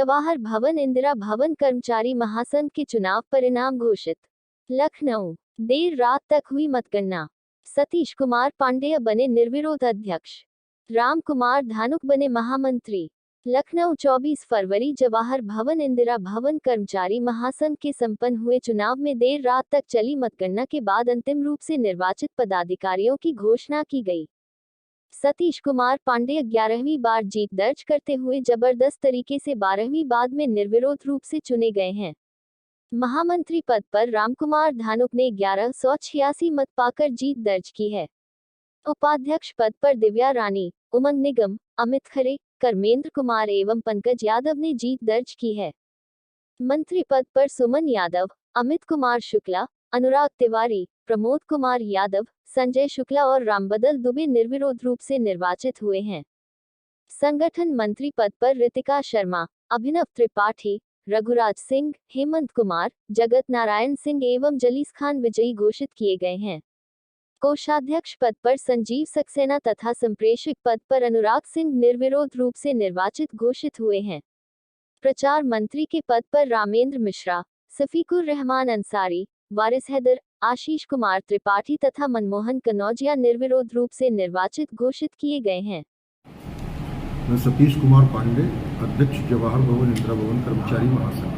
जवाहर भवन इंदिरा भवन कर्मचारी महासंघ के चुनाव परिणाम घोषित। लखनऊ, देर रात तक हुई मतगणना। सतीश कुमार पांडेय बने निर्विरोध अध्यक्ष। राम कुमार धानुक बने महामंत्री। लखनऊ 24 फरवरी जवाहर भवन इंदिरा भवन कर्मचारी महासंघ के संपन्न हुए चुनाव में देर रात तक चली मतगणना के बाद अंतिम रूप से निर्वाचित पदाधिकारियों की घोषणा की गई। सतीश कुमार पांडेय 11वीं बार जीत दर्ज करते हुए जबरदस्त तरीके से 12वीं बार में निर्विरोध रूप से चुने गए हैं। महामंत्री पद पर रामकुमार धानुक ने 1186 मत पाकर जीत दर्ज की है। उपाध्यक्ष पद पर दिव्या रानी, उमंग निगम, अमित खरे, कर्मेंद्र कुमार एवं पंकज यादव ने जीत दर्ज की है। मंत्री पद पर सुमन यादव, अमित कुमार शुक्ला, अनुराग तिवारी, प्रमोद कुमार यादव, संजय शुक्ला और रामबदल दुबे निर्विरोध रूप से निर्वाचित हुए हैं। संगठन मंत्री पद पर रितिका शर्मा, अभिनव त्रिपाठी, रघुराज सिंह, हेमंत कुमार, जगत नारायण सिंह एवं जलीस खान विजयी घोषित किए गए हैं। कोषाध्यक्ष पद पर संजीव सक्सेना तथा संप्रेषक पद पर अनुराग सिंह निर्विरोध रूप से निर्वाचित घोषित हुए हैं। प्रचार मंत्री के पद पर रामेंद्र मिश्रा, सफीकुर रहमान अंसारी, वारिस हैदर, आशीष कुमार त्रिपाठी तथा मनमोहन कनौजिया निर्विरोध रूप से निर्वाचित घोषित किए गए हैं। मैं सतीश कुमार पांडे, अध्यक्ष जवाहर भवन इंदिरा भवन कर्मचारी महासंघ।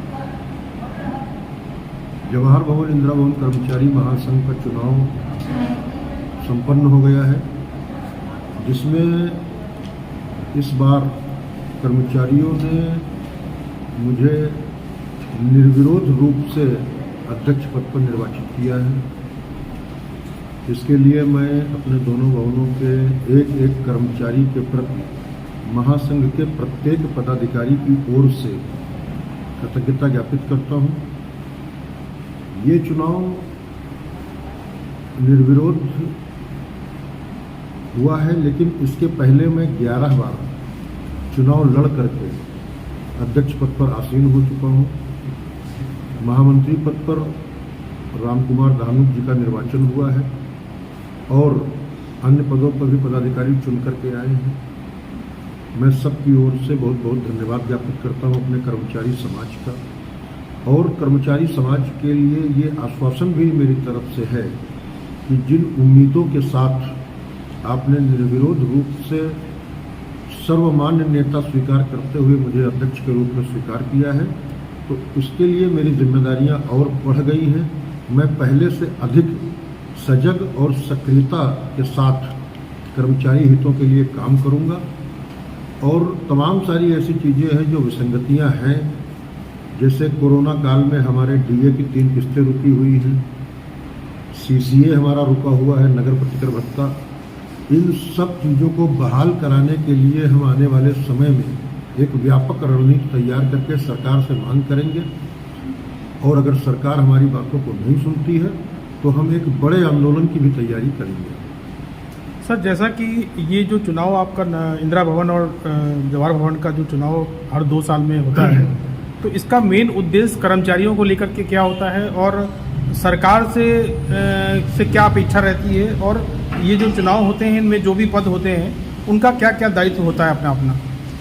जवाहर भवन इंदिरा भवन कर्मचारी महासंघ का चुनाव संपन्न हो गया है, जिसमें इस बार कर्मचारियों ने मुझे निर्विरोध रूप से अध्यक्ष पद पर निर्वाचित किया है। इसके लिए मैं अपने दोनों भवनों के एक एक कर्मचारी के प्रति महासंघ के प्रत्येक पदाधिकारी की ओर से कृतज्ञता ज्ञापित करता हूं। ये चुनाव निर्विरोध हुआ है, लेकिन इसके पहले मैं 11 बार चुनाव लड़ करके अध्यक्ष पद पर आसीन हो चुका हूं। महामंत्री पद पर रामकुमार धानुक जी का निर्वाचन हुआ है और अन्य पदों पर भी पदाधिकारी चुन करके आए हैं। मैं सबकी ओर से बहुत बहुत धन्यवाद ज्ञापित करता हूं अपने कर्मचारी समाज का, और कर्मचारी समाज के लिए ये आश्वासन भी मेरी तरफ से है कि जिन उम्मीदों के साथ आपने निर्विरोध रूप से सर्वमान्य नेता स्वीकार करते हुए मुझे अध्यक्ष के रूप में स्वीकार किया है, तो उसके लिए मेरी जिम्मेदारियां और बढ़ गई हैं। मैं पहले से अधिक सजग और सक्रियता के साथ कर्मचारी हितों के लिए काम करूंगा, और तमाम सारी ऐसी चीज़ें हैं जो विसंगतियां हैं, जैसे कोरोना काल में हमारे डीए की 3 किस्तें रुकी हुई हैं, सीसीए हमारा रुका हुआ है, नगर प्रतिकर भत्ता, इन सब चीज़ों को बहाल कराने के लिए हम आने वाले समय में एक व्यापक रणनीति तैयार करके सरकार से मांग करेंगे, और अगर सरकार हमारी बातों को नहीं सुनती है तो हम एक बड़े आंदोलन की भी तैयारी करेंगे। सर, जैसा कि ये जो चुनाव आपका इंदिरा भवन और जवाहर भवन का जो चुनाव हर 2 साल में होता है, तो इसका मेन उद्देश्य कर्मचारियों को लेकर के क्या होता है और सरकार से क्या अपेक्षा रहती है, और ये जो चुनाव होते हैं इनमें जो भी पद होते हैं उनका क्या क्या दायित्व होता है अपना,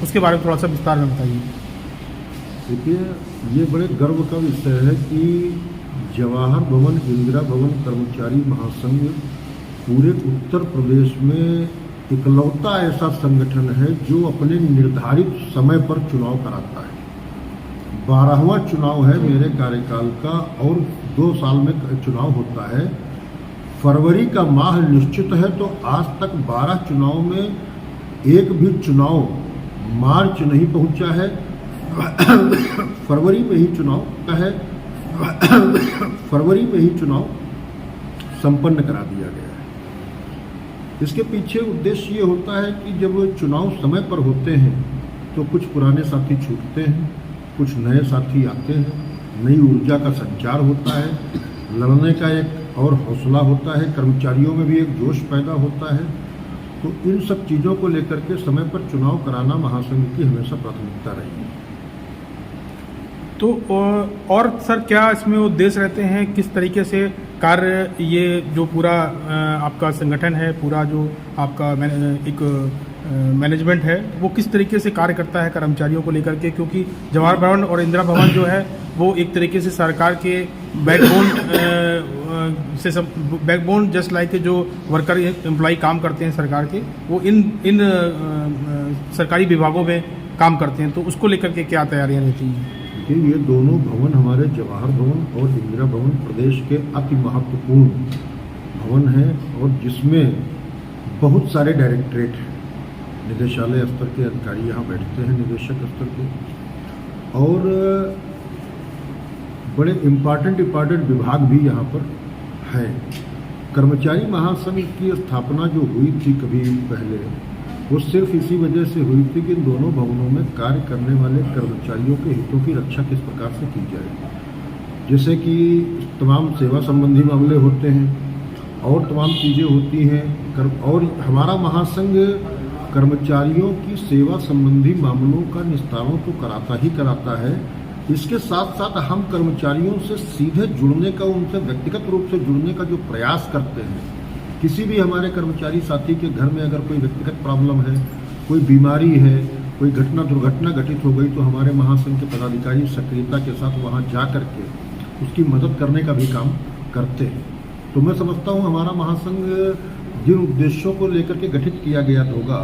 उसके बारे में थोड़ा सा विस्तार में बताइए। देखिए, ये बड़े गर्व का विषय है कि जवाहर भवन इंदिरा भवन कर्मचारी महासंघ पूरे उत्तर प्रदेश में इकलौता ऐसा संगठन है जो अपने निर्धारित समय पर चुनाव कराता है। 12वां चुनाव है मेरे कार्यकाल का, और 2 साल में चुनाव होता है। फरवरी का माह निश्चित है, तो आज तक 12 चुनाव में एक भी चुनाव मार्च नहीं पहुंचा है। फरवरी में ही चुनाव का है, फरवरी में ही चुनाव संपन्न करा दिया गया है। इसके पीछे उद्देश्य ये होता है कि जब चुनाव समय पर होते हैं तो कुछ पुराने साथी छूटते हैं, कुछ नए साथी आते हैं, नई ऊर्जा का संचार होता है, लड़ने का एक और हौसला होता है, कर्मचारियों में भी एक जोश पैदा होता है। तो इन सब चीज़ों को लेकर के समय पर चुनाव कराना महासंघ की हमेशा प्राथमिकता रही है। तो और सर, क्या इसमें उद्देश्य रहते हैं, किस तरीके से कार्य, ये जो पूरा आपका संगठन है, पूरा जो आपका एक मैनेजमेंट है वो किस तरीके से कार्य करता है कर्मचारियों को लेकर के, क्योंकि जवाहर भवन और इंदिरा भवन जो है वो एक तरीके से सरकार के बैकबोन जस्ट लाइक जो वर्कर एम्प्लॉय काम करते हैं सरकार के, वो इन सरकारी विभागों में काम करते हैं, तो उसको लेकर के क्या तैयारियां रहती हैं? कि ये दोनों भवन हमारे जवाहर भवन और इंदिरा भवन प्रदेश के अति महत्वपूर्ण भवन हैं और जिसमें बहुत सारे डायरेक्टरेट हैं, निदेशालय स्तर के अधिकारी यहाँ बैठते हैं, निदेशक स्तर के, और बड़े इम्पॉर्टेंट विभाग भी यहाँ पर हैं। कर्मचारी महासंघ की स्थापना जो हुई थी कभी पहले, वो सिर्फ इसी वजह से हुई थी कि इन दोनों भवनों में कार्य करने वाले कर्मचारियों के हितों की रक्षा किस प्रकार से की जाए, जैसे कि तमाम सेवा संबंधी मामले होते हैं और तमाम चीज़ें होती हैं। और हमारा महासंघ कर्मचारियों की सेवा संबंधी मामलों का निस्तारण तो कराता ही कराता है, इसके साथ साथ हम कर्मचारियों से सीधे जुड़ने का, उनसे व्यक्तिगत रूप से जुड़ने का जो प्रयास करते हैं, किसी भी हमारे कर्मचारी साथी के घर में अगर कोई व्यक्तिगत प्रॉब्लम है, कोई बीमारी है, कोई दुर्घटना घटित हो गई, तो हमारे महासंघ के पदाधिकारी सक्रियता के साथ वहां जा करके उसकी मदद करने का भी काम करते हैं। तो मैं समझता हूं हमारा महासंघ जिन उद्देश्यों को लेकर के गठित किया गया होगा,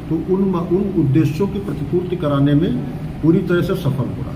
तो उन उद्देश्यों की प्रतिपूर्ति कराने में पूरी तरह से सफल हो रहा है।